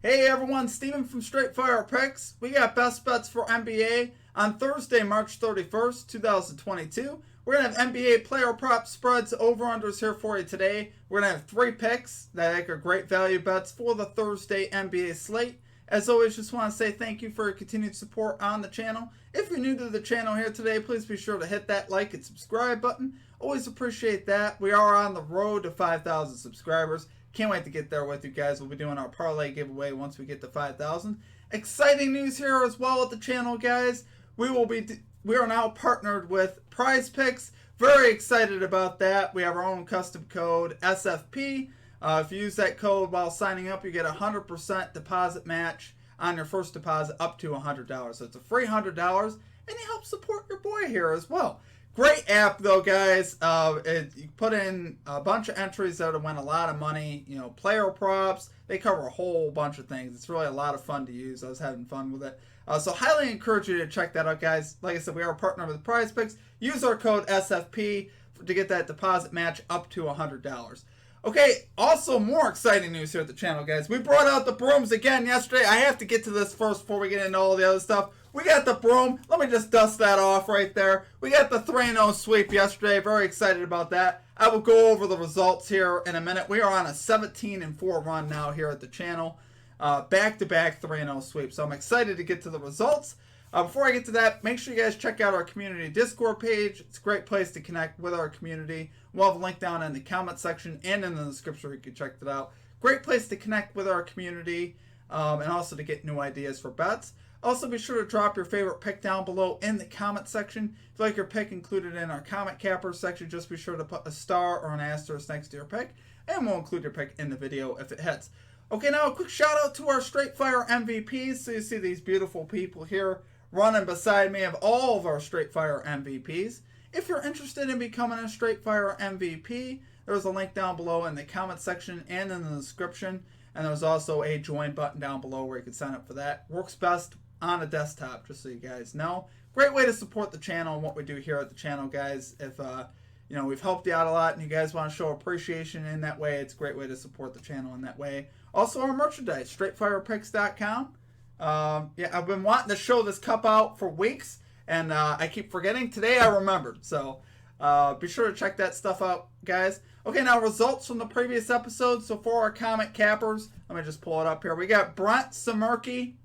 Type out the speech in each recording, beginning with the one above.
Hey everyone, Steven from Straight Fire Picks. We got best bets for NBA on Thursday, March 31st, 2022. We're going to have NBA player prop spreads, over-unders here for you today. We're going to have 3 picks that I think are great value bets for the Thursday NBA slate. As always, just want to say thank you for your continued support on the channel. If you're new to the channel here today, please be sure to hit that like and subscribe button. Always appreciate that. We are on the road to 5,000 subscribers. Can't wait to get there with you guys. We'll be doing our parlay giveaway once we get to 5,000. Exciting news here as well at the channel, guys. We are now partnered with Prize Picks. Very excited about that. We have our own custom code SFP. If you use that code while signing up, you get a 100% deposit match on your first deposit up to $100. So it's a free $100, and you help support your boy here as well. Great app though, guys. You put in a bunch of entries that would win a lot of money. You know, player props. They cover a whole bunch of things. It's really a lot of fun to use. I was having fun with it. So highly encourage you to check that out, guys. Like I said, we are a partner with Prize Picks. Use our code SFP to get that deposit match up to $100. Okay, also more exciting news here at the channel, guys. We brought out the brooms again yesterday. I have to get to this first before we get into all the other stuff. We got the broom. Let me just dust that off right there. We got the 3-0 sweep yesterday. Very excited about that. I will go over the results here in a minute. We are on a 17-4 run now here at the channel. Back-to-back 3-0 sweep. So I'm excited to get to the results. Before I get to that, make sure you guys check out our community Discord page. It's a great place to connect with our community. We'll have a link down in the comment section and in the description where you can check that out. Great place to connect with our community and also to get new ideas for bets. Also, be sure to drop your favorite pick down below in the comment section. If you like your pick included in our comment capper section, just be sure to put a star or an asterisk next to your pick, and we'll include your pick in the video if it hits. Okay, now a quick shout out to our Straight Fire MVPs. So you see these beautiful people here running beside me of all of our Straight Fire MVPs. If you're interested in becoming a Straight Fire MVP, there's a link down below in the comment section and in the description. And there's also a join button down below where you can sign up for that. Works best on a desktop, just so you guys know. Great way to support the channel and what we do here at the channel, guys. If you know, we've helped you out a lot and you guys want to show appreciation in that way, it's a great way to support the channel in that way. Also, our merchandise, straightfirepicks.com. Yeah, I've been wanting to show this cup out for weeks, and I keep forgetting. Today I remembered, so be sure to check that stuff out, guys. Okay, now results from the previous episode. So for our comment cappers, let me just pull it up here. We got Brent Samerky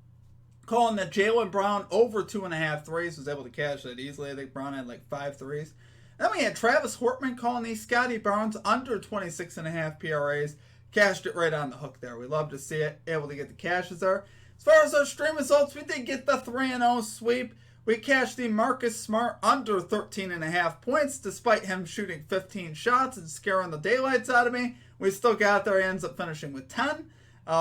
calling the Jaylen Brown over 2.5 threes. Was able to cash that easily. I think Brown had like 5 threes. Then we had Travis Hortman calling these Scotty Barnes under 26.5 PRAs. Cashed it right on the hook there. We love to see it. Able to get the cashes there. As far as our stream results, we did get the 3-0 sweep. We cashed the Marcus Smart under 13.5 points, despite him shooting 15 shots and scaring the daylights out of me. We still got there. He ends up finishing with 10.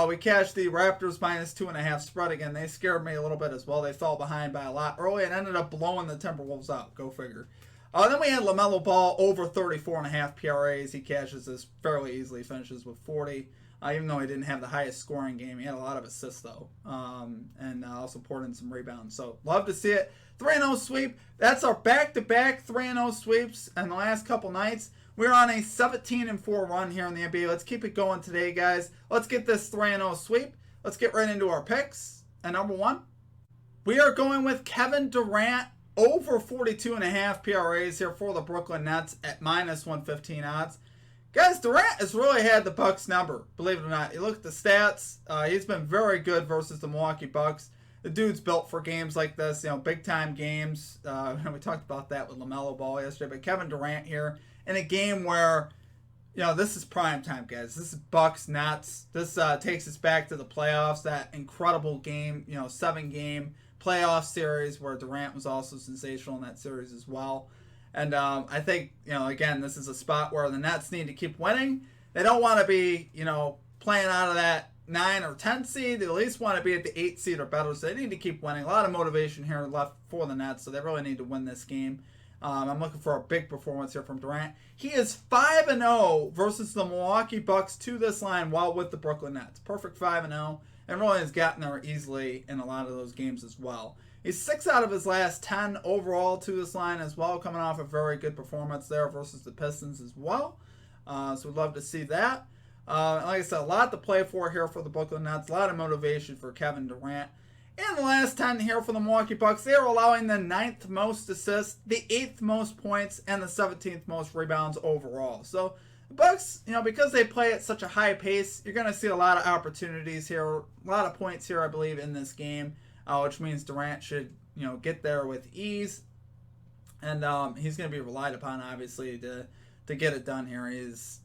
We cashed the Raptors minus 2.5 spread again. They scared me a little bit as well. They fell behind by a lot early and ended up blowing the Timberwolves out. Go figure. Then we had LaMelo Ball over 34.5 PRAs. He cashes this fairly easily, finishes with 40. Even though he didn't have the highest scoring game, he had a lot of assists though, and also poured in some rebounds. So love to see it. 3-0 sweep. That's our back-to-back 3-0 sweeps in the last couple nights. We're on a 17-4 run here in the NBA. Let's keep it going today, guys. Let's get this 3-0 sweep. Let's get right into our picks. And number 1, we are going with Kevin Durant over 42.5 PRAs here for the Brooklyn Nets at minus 115 odds. Guys, Durant has really had the Bucks number, believe it or not. You look at the stats, he's been very good versus the Milwaukee Bucks. The dude's built for games like this, you know, big-time games. We talked about that with LaMelo Ball yesterday, but Kevin Durant here in a game where, you know, this is prime time, guys. This is Bucks Nets. This takes us back to the playoffs, that incredible game, you know, 7-game playoff series where Durant was also sensational in that series as well. And I think, you know, again, this is a spot where the Nets need to keep winning. They don't want to be, you know, playing out of that 9 or 10 seed. They at least want to be at the 8 seed or better. So they need to keep winning. A lot of motivation here left for the Nets. So they really need to win this game. I'm looking for a big performance here from Durant. He is 5-0 versus the Milwaukee Bucks to this line while with the Brooklyn Nets. Perfect 5-0. And really has gotten there easily in a lot of those games as well. He's 6 out of his last 10 overall to this line as well, coming off a very good performance there versus the Pistons as well. So we'd love to see that. Like I said, a lot to play for here for the Brooklyn Nets. A lot of motivation for Kevin Durant. In the last 10 here for the Milwaukee Bucks, they are allowing the 9th most assists, the 8th most points, and the 17th most rebounds overall. So the Bucks, because they play at such a high pace, you're going to see a lot of opportunities here, a lot of points here, I believe, in this game, which means Durant should, get there with ease. And he's going to be relied upon, obviously, to get it done here. He's,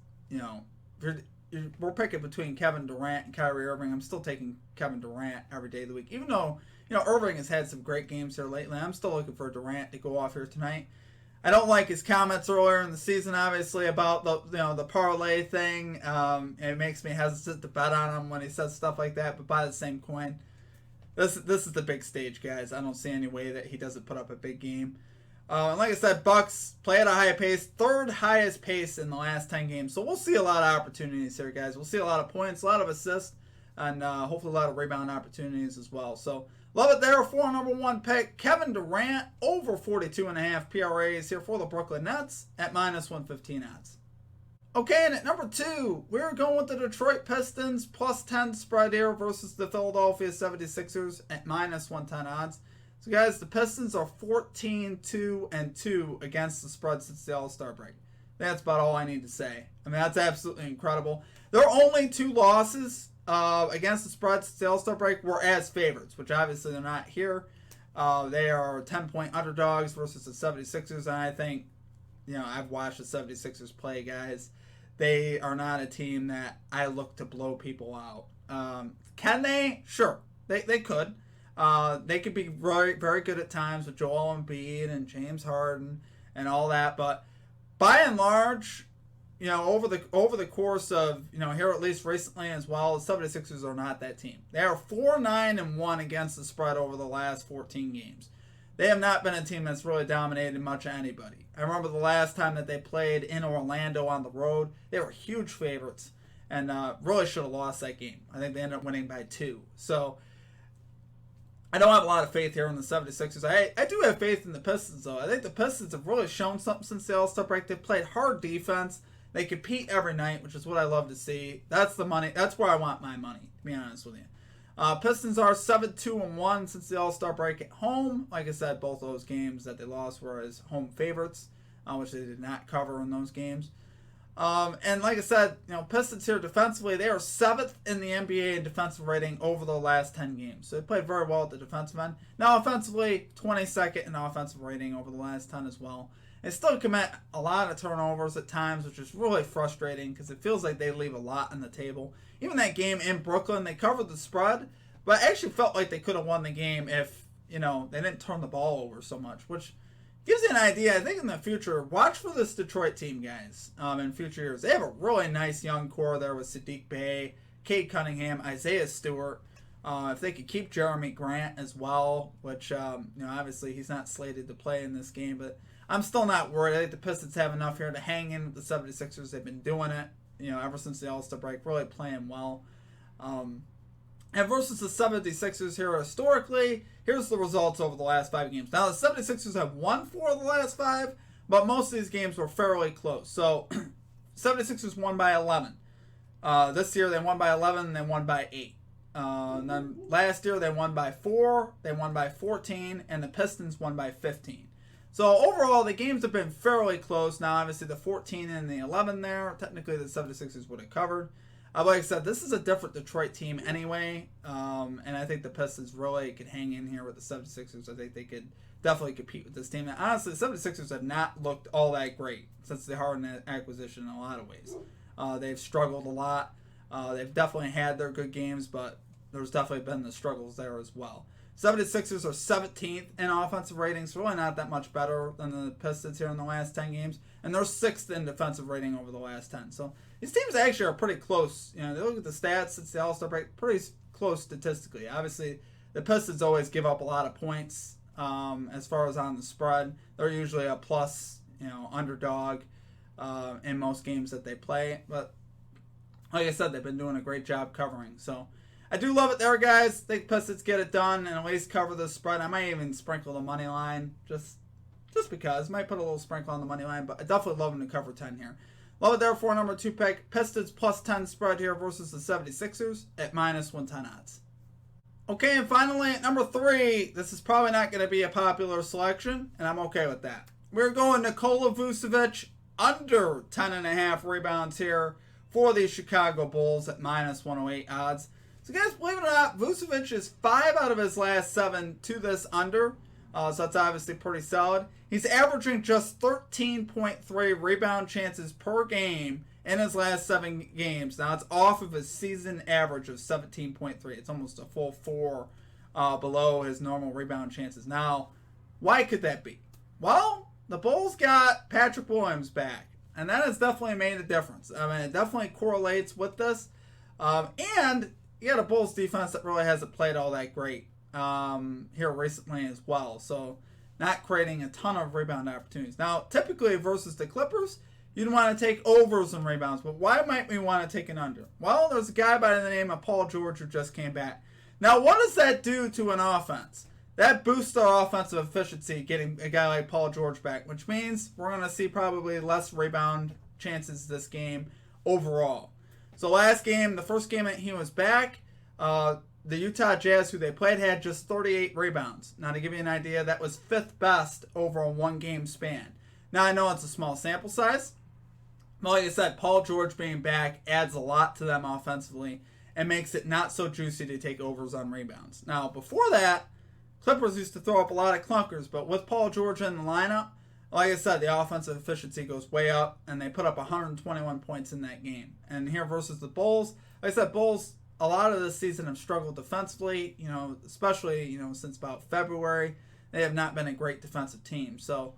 we're picking between Kevin Durant and Kyrie Irving. I'm still taking Kevin Durant every day of the week. Even though, Irving has had some great games here lately, I'm still looking for Durant to go off here tonight. I don't like his comments earlier in the season, obviously, about the parlay thing. It makes me hesitant to bet on him when he says stuff like that. But by the same coin, this is the big stage, guys. I don't see any way that he doesn't put up a big game. And like I said, Bucks play at a high pace, 3rd highest pace in the last 10 games. So we'll see a lot of opportunities here, guys. We'll see a lot of points, a lot of assists, and hopefully a lot of rebound opportunities as well. So love it there for number 1 pick, Kevin Durant, over 42.5 PRAs here for the Brooklyn Nets at -115 odds. Okay, and at number 2, we're going with the Detroit Pistons plus 10 spread here versus the Philadelphia 76ers at -110 odds. So, guys, the Pistons are 14-2-2 against the spread since the All-Star break. That's about all I need to say. I mean, that's absolutely incredible. Their only 2 losses against the spread since the All-Star break were as favorites, which obviously they're not here. They are 10-point underdogs versus the 76ers, and I think, I've watched the 76ers play, guys. They are not a team that I look to blow people out. Can they? Sure, they could. They could be very, very good at times with Joel Embiid and James Harden and all that, but by and large, over the course of, here at least recently as well, the 76ers are not that team. They are 4-9-1 against the spread over the last 14 games. They have not been a team that's really dominated much of anybody. I remember the last time that they played in Orlando on the road, they were huge favorites and really should have lost that game. I think they ended up winning by 2. So I don't have a lot of faith here in the 76ers. I do have faith in the Pistons, though. I think the Pistons have really shown something since the All-Star break. They've played hard defense. They compete every night, which is what I love to see. That's the money. That's where I want my money, to be honest with you. Pistons are 7-2-1 since the All-Star break at home. Like I said, both of those games that they lost were as home favorites, which they did not cover in those games. And like I said, Pistons here defensively, they are 7th in the NBA in defensive rating over the last 10 games. So they played very well at the defensive end. Now offensively, 22nd in offensive rating over the last 10 as well. They still commit a lot of turnovers at times, which is really frustrating because it feels like they leave a lot on the table. Even that game in Brooklyn, they covered the spread, but I actually felt like they could have won the game if, they didn't turn the ball over so much, which gives you an idea. I think in the future, watch for this Detroit team, guys, in future years. They have a really nice young core there with Sadiq Bey, Cade Cunningham, Isaiah Stewart. If they could keep Jeremy Grant as well, which, obviously he's not slated to play in this game, but I'm still not worried. I think the Pistons have enough here to hang in with the 76ers. They've been doing it, ever since the All-Star break, really playing well. And versus the 76ers here historically, here's the results over the last 5 games. Now, the 76ers have won 4 of the last 5, but most of these games were fairly close. So, 76ers won by 11. This year, they won by 11, and they won by 8. And then last year, they won by 4, they won by 14, and the Pistons won by 15. So overall, the games have been fairly close. Now, obviously, the 14 and the 11 there, technically the 76ers would have covered. Like I said, this is a different Detroit team anyway, and I think the Pistons really could hang in here with the 76ers. I think they could definitely compete with this team. And honestly, the 76ers have not looked all that great since the Harden acquisition in a lot of ways. They've struggled a lot. They've definitely had their good games, but there's definitely been the struggles there as well. 76ers are 17th in offensive ratings, really not that much better than the Pistons here in the last 10 games. And they're 6th in defensive rating over the last 10. So these teams actually are pretty close. They look at the stats since the All-Star break, pretty close statistically. Obviously, the Pistons always give up a lot of points as far as on the spread. They're usually a plus, underdog in most games that they play. But like I said, they've been doing a great job covering. So I do love it there, guys. I think Pistons get it done and at least cover the spread. I might even sprinkle the money line just because. Might put a little sprinkle on the money line, but I definitely love them to cover 10 here. Love it there for number 2 pick. Pistons plus 10 spread here versus the 76ers at minus 110 odds. Okay, and finally at number 3, this is probably not going to be a popular selection, and I'm okay with that. We're going Nikola Vucevic under 10.5 rebounds here for the Chicago Bulls at minus 108 odds. So guys, believe it or not, Vucevic is 5 out of his last 7 to this under. So that's obviously pretty solid. He's averaging just 13.3 rebound chances per game in his last 7 games. Now it's off of his season average of 17.3. It's almost a full 4 below his normal rebound chances. Now, why could that be? Well, the Bulls got Patrick Williams back. And that has definitely made a difference. I mean, it definitely correlates with this. And you got a Bulls defense that really hasn't played all that great here recently as well. So not creating a ton of rebound opportunities. Now, typically versus the Clippers, you'd want to take overs and rebounds. But why might we want to take an under? Well, there's a guy by the name of Paul George who just came back. Now, what does that do to an offense? That boosts our offensive efficiency getting a guy like Paul George back, which means we're going to see probably less rebound chances this game overall. So last game, the first game that he was back, the Utah Jazz, who they played, had just 38 rebounds. Now, to give you an idea, that was 5th best over a 1-game span. Now, I know it's a small sample size, but like I said, Paul George being back adds a lot to them offensively and makes it not so juicy to take overs on rebounds. Now, before that, Clippers used to throw up a lot of clunkers, but with Paul George in the lineup, like I said, the offensive efficiency goes way up, and they put up 121 points in that game. And here versus the Bulls, like I said, Bulls, a lot of this season have struggled defensively, especially, since about February. They have not been a great defensive team. So,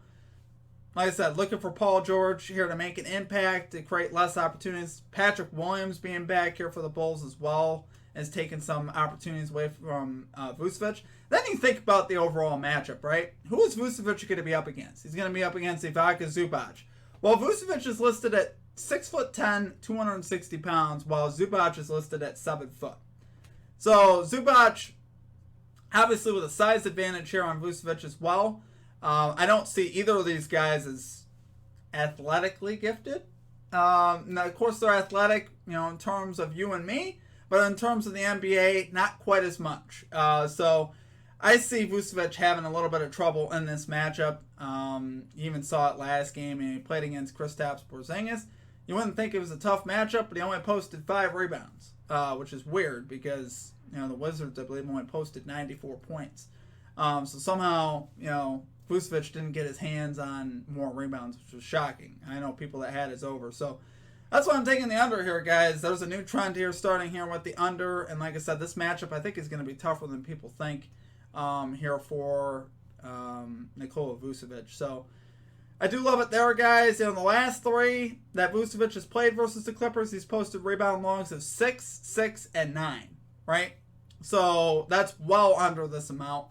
like I said, looking for Paul George here to make an impact, to create less opportunities. Patrick Williams being back here for the Bulls as well has taken some opportunities away from Vucevic. Then you think about the overall matchup, right? Who is Vucevic going to be up against? He's going to be up against Ivica Zubac. Well, Vucevic is listed at 6'10", 260 pounds, while Zubac is listed at 7 foot. So Zubac, obviously with a size advantage here on Vucevic as well. I don't see either of these guys as athletically gifted. Now, of course, they're athletic, in terms of you and me, but in terms of the NBA, not quite as much. So I see Vucevic having a little bit of trouble in this matchup. You even saw it last game, and he played against Kristaps Porzingis. You wouldn't think it was a tough matchup, but he only posted 5 rebounds, which is weird because the Wizards, I believe, only posted 94 points. So somehow, Vucevic didn't get his hands on more rebounds, which was shocking. I know people that had his over. So that's why I'm taking the under here, guys. There's a new trend here starting here with the under. And like I said, this matchup I think is going to be tougher than people think here for Nikola Vucevic. So I do love it there, guys. In the last 3 that Vucevic has played versus the Clippers, he's posted rebound logs of 6, 6, and 9, right? So that's well under this amount.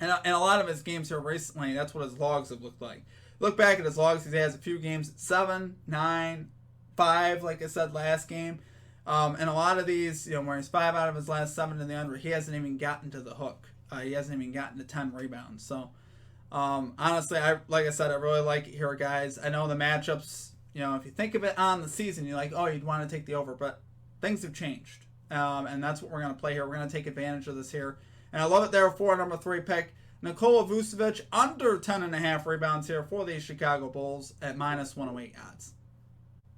And a lot of his games here recently, that's what his logs have looked like. Look back at his logs, he has a few games at 7, 9, 5, like I said last game. And a lot of these, where he's 5 out of his last 7 in the under, he hasn't even gotten to the hook. He hasn't even gotten to 10 rebounds. So, honestly, like I said, I really like it here, guys. I know the matchups, if you think of it on the season, you're like, oh, you'd want to take the over. But things have changed. And that's what we're going to play here. We're going to take advantage of this here. And I love it there for number 3 pick. Nikola Vucevic under 10.5 rebounds here for the Chicago Bulls at minus 108 odds.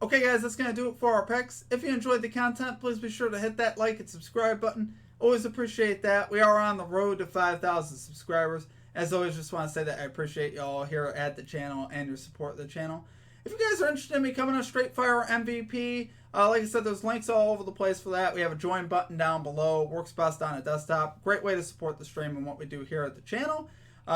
Okay, guys, that's going to do it for our picks. If you enjoyed the content, please be sure to hit that like and subscribe button. Always appreciate that. We are on the road to 5,000 subscribers. As always, just want to say that I appreciate y'all here at the channel and your support of the channel. If you guys are interested in becoming a Straight Fire MVP, like I said, there's links all over the place for that. We have a join button down below. Works best on a desktop. Great way to support the stream and what we do here at the channel.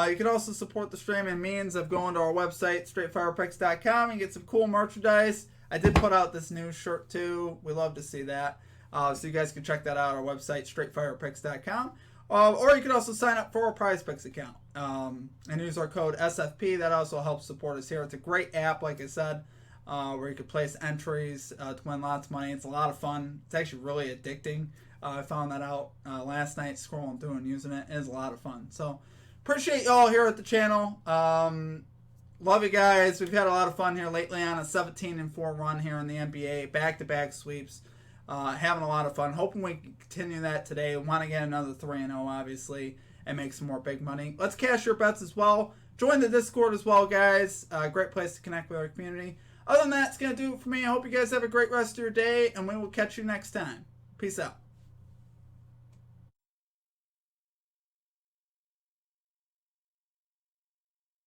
You can also support the stream in means of going to our website, straightfirepicks.com, and get some cool merchandise. I did put out this new shirt too. We love to see that. So you guys can check that out on our website, straightfirepicks.com. Or you can also sign up for our Prize Picks account and use our code SFP. That also helps support us here. It's a great app, like I said, where you can place entries to win lots of money. It's a lot of fun. It's actually really addicting. I found that out last night scrolling through and using it. It is a lot of fun. So appreciate y'all here at the channel. Love you guys. We've had a lot of fun here lately on a 17-4 run here in the NBA. Back-to-back sweeps. Having a lot of fun. Hoping we can continue that today. Want to get another 3-0, obviously, and make some more big money. Let's cash your bets as well. Join the Discord as well, guys. Great place to connect with our community. Other than that, it's going to do it for me. I hope you guys have a great rest of your day, and we will catch you next time. Peace out.